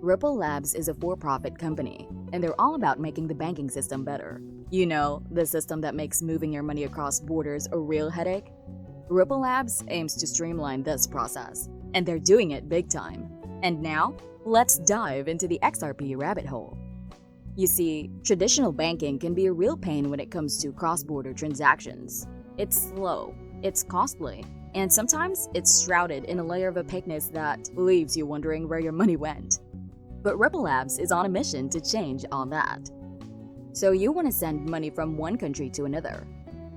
Ripple Labs is a for-profit company, and they're all about making the banking system better. You know, the system that makes moving your money across borders a real headache? Ripple Labs aims to streamline this process, and they're doing it big time. And now, let's dive into the XRP rabbit hole. You see, traditional banking can be a real pain when it comes to cross-border transactions. It's slow, it's costly, and sometimes it's shrouded in a layer of opaqueness that leaves you wondering where your money went. But Ripple Labs is on a mission to change all that. So you want to send money from one country to another.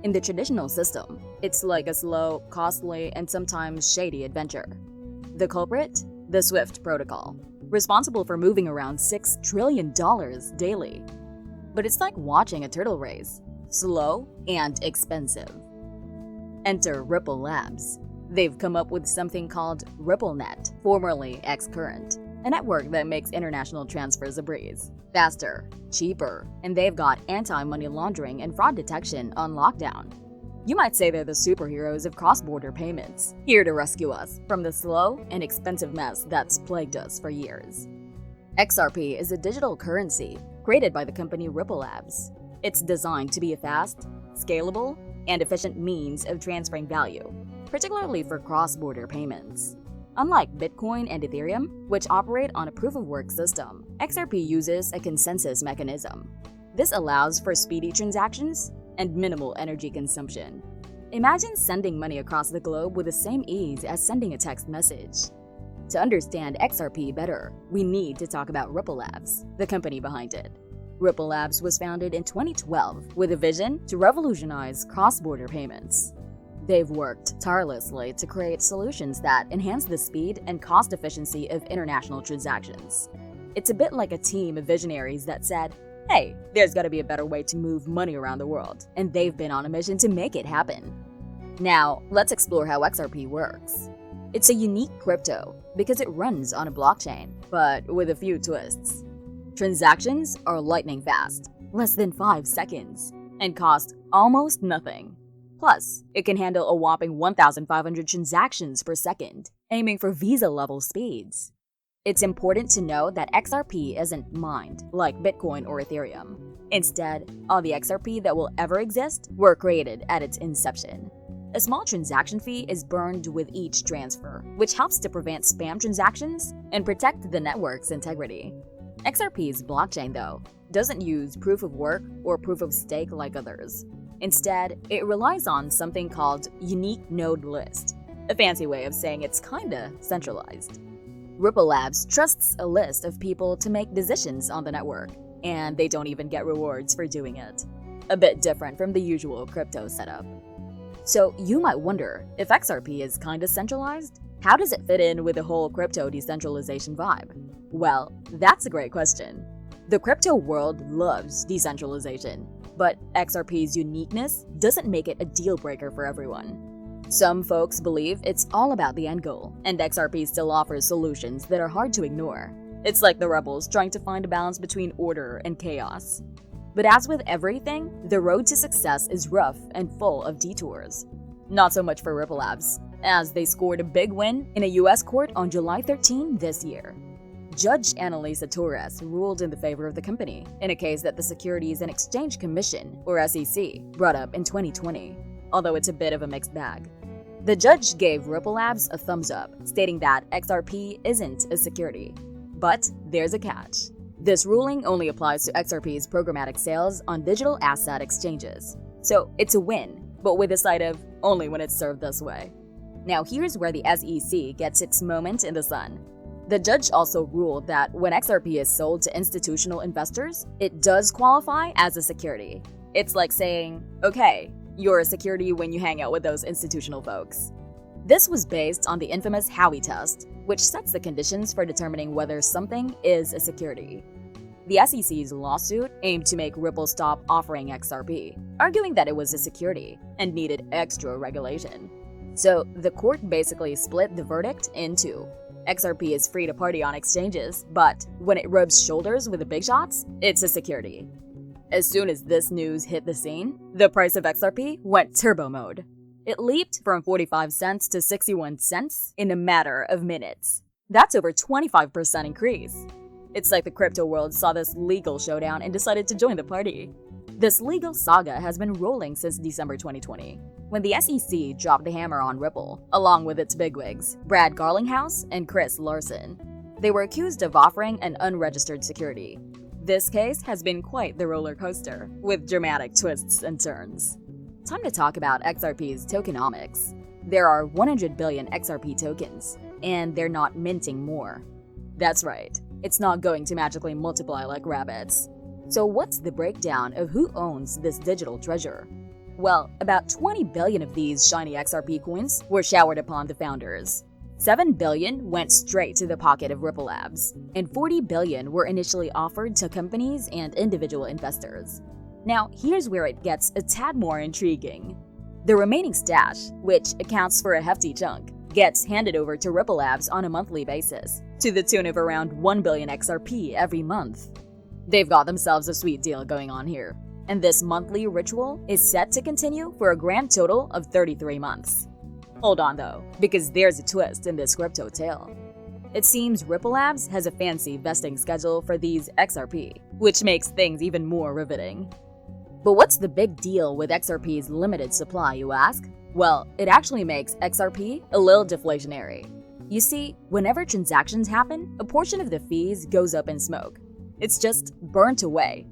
In the traditional system, it's like a slow, costly, and sometimes shady adventure. The culprit? The SWIFT protocol, responsible for moving around $6 trillion daily. But it's like watching a turtle race, slow and expensive. Enter Ripple Labs. They've come up with something called RippleNet, formerly xCurrent, a network that makes international transfers a breeze, faster, cheaper, and they've got anti-money laundering and fraud detection on lockdown. You might say they're the superheroes of cross-border payments, here to rescue us from the slow and expensive mess that's plagued us for years. XRP is a digital currency created by the company Ripple Labs. It's designed to be a fast, scalable, and efficient means of transferring value, particularly for cross-border payments. Unlike Bitcoin and Ethereum, which operate on a proof-of-work system, XRP uses a consensus mechanism. This allows for speedy transactions and minimal energy consumption. Imagine sending money across the globe with the same ease as sending a text message. To understand XRP better, we need to talk about Ripple Labs, the company behind it. Ripple Labs was founded in 2012 with a vision to revolutionize cross-border payments. They've worked tirelessly to create solutions that enhance the speed and cost efficiency of international transactions. It's a bit like a team of visionaries that said, hey, there's gotta be a better way to move money around the world, and they've been on a mission to make it happen. Now, let's explore how XRP works. It's a unique crypto because it runs on a blockchain, but with a few twists. Transactions are lightning fast, less than 5 seconds, and cost almost nothing. Plus, it can handle a whopping 1,500 transactions per second, aiming for Visa-level speeds. It's important to know that XRP isn't mined like Bitcoin or Ethereum. Instead, all the XRP that will ever exist were created at its inception. A small transaction fee is burned with each transfer, which helps to prevent spam transactions and protect the network's integrity. XRP's blockchain, though, doesn't use proof-of-work or proof-of-stake like others. Instead, it relies on something called unique node list, a fancy way of saying it's kinda centralized. Ripple Labs trusts a list of people to make decisions on the network, and they don't even get rewards for doing it. A bit different from the usual crypto setup. So you might wonder, if XRP is kinda centralized, how does it fit in with the whole crypto decentralization vibe? Well, that's a great question. The crypto world loves decentralization, but XRP's uniqueness doesn't make it a deal breaker for everyone. Some folks believe it's all about the end goal, and XRP still offers solutions that are hard to ignore. It's like the rebels trying to find a balance between order and chaos. But as with everything, the road to success is rough and full of detours. Not so much for Ripple Labs, as they scored a big win in a US court on July 13 this year. Judge Annalisa Torres ruled in the favor of the company in a case that the Securities and Exchange Commission, or SEC, brought up in 2020, although it's a bit of a mixed bag. The judge gave Ripple Labs a thumbs up, stating that XRP isn't a security. But there's a catch. This ruling only applies to XRP's programmatic sales on digital asset exchanges. So it's a win, but with a side of only when it's served this way. Now here's where the SEC gets its moment in the sun. The judge also ruled that when XRP is sold to institutional investors, it does qualify as a security. It's like saying, okay, you're a security when you hang out with those institutional folks. This was based on the infamous Howey test, which sets the conditions for determining whether something is a security. The SEC's lawsuit aimed to make Ripple stop offering XRP, arguing that it was a security and needed extra regulation. So the court basically split the verdict in two. XRP is free to party on exchanges, but when it rubs shoulders with the big shots, it's a security. As soon as this news hit the scene, the price of XRP went turbo mode. It leaped from 45 cents to 61 cents in a matter of minutes. That's over 25% increase. It's like the crypto world saw this legal showdown and decided to join the party. This legal saga has been rolling since December 2020, when the SEC dropped the hammer on Ripple, along with its bigwigs, Brad Garlinghouse and Chris Larson. They were accused of offering an unregistered security. This case has been quite the roller coaster, with dramatic twists and turns. Time to talk about XRP's tokenomics. There are 100 billion XRP tokens, and they're not minting more. That's right, it's not going to magically multiply like rabbits. So what's the breakdown of who owns this digital treasure? Well, about 20 billion of these shiny XRP coins were showered upon the founders. 7 billion went straight to the pocket of Ripple Labs, and 40 billion were initially offered to companies and individual investors. Now, here's where it gets a tad more intriguing. The remaining stash, which accounts for a hefty chunk, gets handed over to Ripple Labs on a monthly basis, to the tune of around 1 billion XRP every month. They've got themselves a sweet deal going on here, and this monthly ritual is set to continue for a grand total of 33 months. Hold on though, because there's a twist in this crypto tale. It seems Ripple Labs has a fancy vesting schedule for these XRP, which makes things even more riveting. But what's the big deal with XRP's limited supply, you ask? Well, it actually makes XRP a little deflationary. You see, whenever transactions happen, a portion of the fees goes up in smoke. It's just burnt away.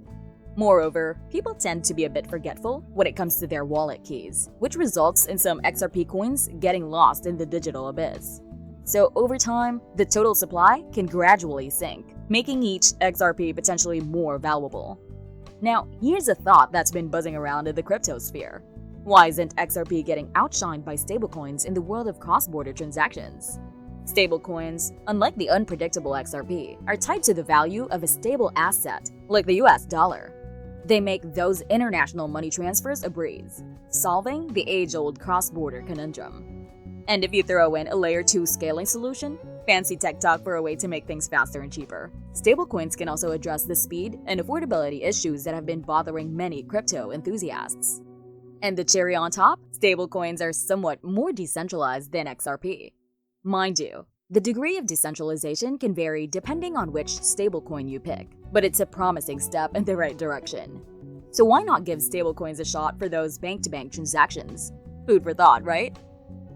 Moreover, people tend to be a bit forgetful when it comes to their wallet keys, which results in some XRP coins getting lost in the digital abyss. So over time, the total supply can gradually sink, making each XRP potentially more valuable. Now, here's a thought that's been buzzing around in the crypto sphere. Why isn't XRP getting outshined by stablecoins in the world of cross-border transactions? Stablecoins, unlike the unpredictable XRP, are tied to the value of a stable asset, like the US dollar. They make those international money transfers a breeze, solving the age-old cross-border conundrum. And if you throw in a Layer 2 scaling solution, fancy tech talk for a way to make things faster and cheaper, stablecoins can also address the speed and affordability issues that have been bothering many crypto enthusiasts. And the cherry on top, stablecoins are somewhat more decentralized than XRP. Mind you, the degree of decentralization can vary depending on which stablecoin you pick, but it's a promising step in the right direction. So why not give stablecoins a shot for those bank-to-bank transactions? Food for thought, right?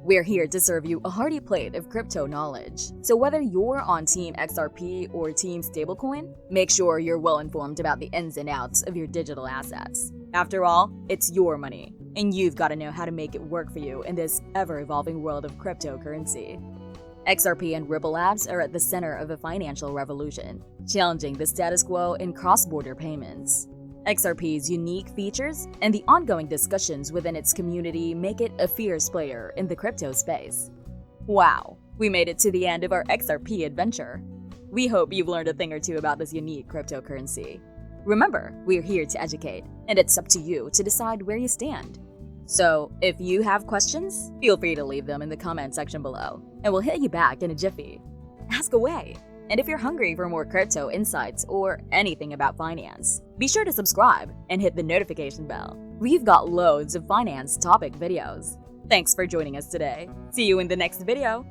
We're here to serve you a hearty plate of crypto knowledge. So whether you're on Team XRP or Team Stablecoin, make sure you're well informed about the ins and outs of your digital assets. After all, it's your money, and you've got to know how to make it work for you in this ever-evolving world of cryptocurrency. XRP and Ripple Labs are at the center of a financial revolution, challenging the status quo in cross-border payments. XRP's unique features and the ongoing discussions within its community make it a fierce player in the crypto space. Wow, we made it to the end of our XRP adventure. We hope you've learned a thing or two about this unique cryptocurrency. Remember, we're here to educate, and it's up to you to decide where you stand. So, if you have questions, feel free to leave them in the comment section below, and we'll hit you back in a jiffy. Ask away! And if you're hungry for more crypto insights or anything about finance, be sure to subscribe and hit the notification bell. We've got loads of finance topic videos. Thanks for joining us today. See you in the next video!